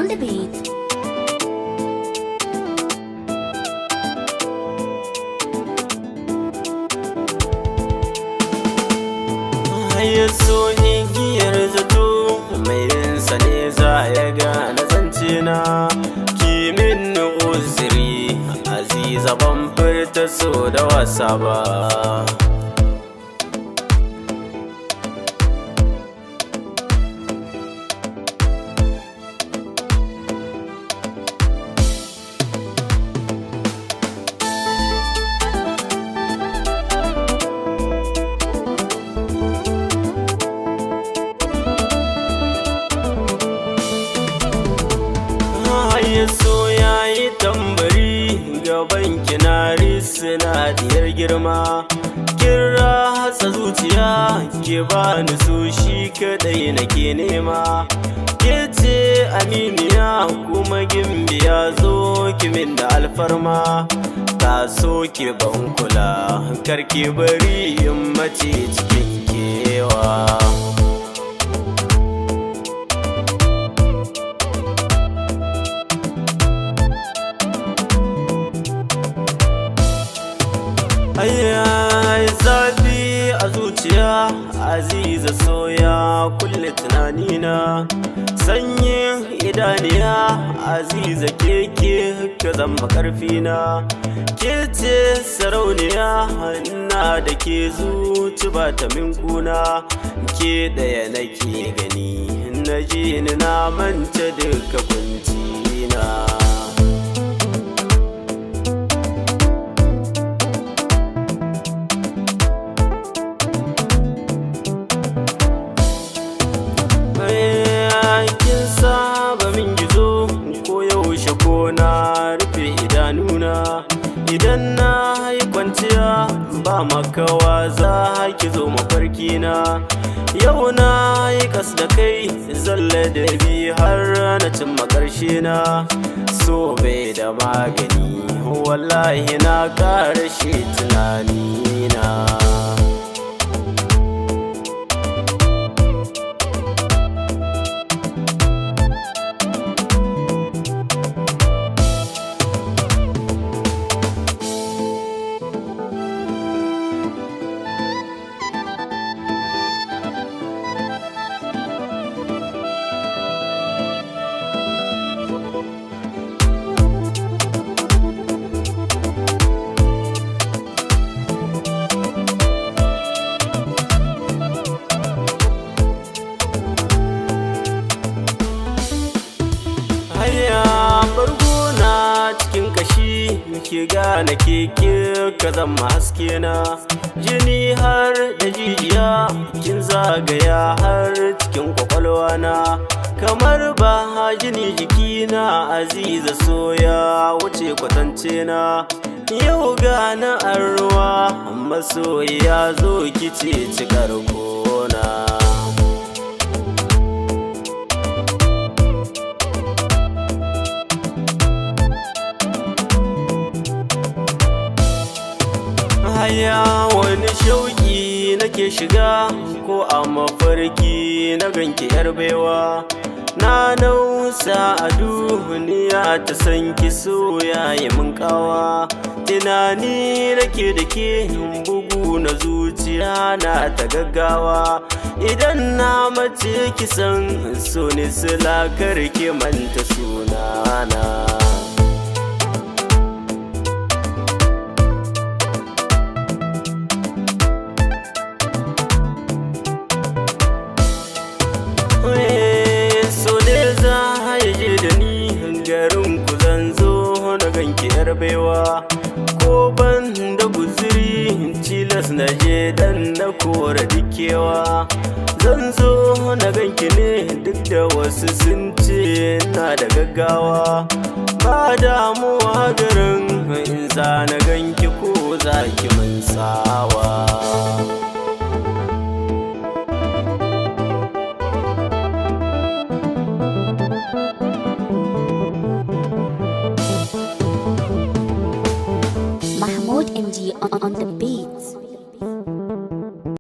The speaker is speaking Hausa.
on the beat. Ya so igiyar zato mai yinsa ne za ya gane zance na. Kimin uzuri Azeeza, ban furta so da wasa ba. Ya so ya yi tambari gaban kinari sinadiyar girma. Kira hatsa zuciya ke bani so, shi kadai nake nema. Ke ce aminiya kuma gimbiya, zo kimin da alfarma. Ta so ke ban kula, karki bari in mace cikin kewa. Ai zafi a zuciya Azeeza, soya kulle tunanina. Sanyin idaniya Azeeza, keke ka zama karfina. Ke ce sarauniya ina da ke zuci ba ta min kuna. Ke daya nake gani na ji ni na manta duka kuncina. Na rufe idanuna idan na yi kwanciya, ba makawa za ki zo mafarkina. Yau na yi kas da kai zalla da bi har na cimma ƙarshe na. So bai da magani wallahi na ƙara shi tunanina. Bargona cikin kashi ke gane keke ka zama haske na. Jini har da jijiya kin zagaya har cikin kwakwalwa na. Kamar ba jini jikina Azeeza, soya wuce kwatance na. Yau gane an ruwa masoyiya, zo kice cikar gona. Haya wani shauki nake shiga, ko a mafarki na ganki yar baiwa. Na nausa a duniya ta san ki, so yayi mun kawa. Tunani nake da ke bugu na zuciya na ta gaggawa. Idan na mace ki san so ne sila, kar ki manta sunana. Garin ku zan zo na ganki yar baiwa, ko ban da guziri tilas na je dan na kora dikewa. Zan zo na ganki ne duk da wasu sun ce na da gaggawa. Ba damuwa garin in za na ganki, ko za ki min tsawa. MG on the beats.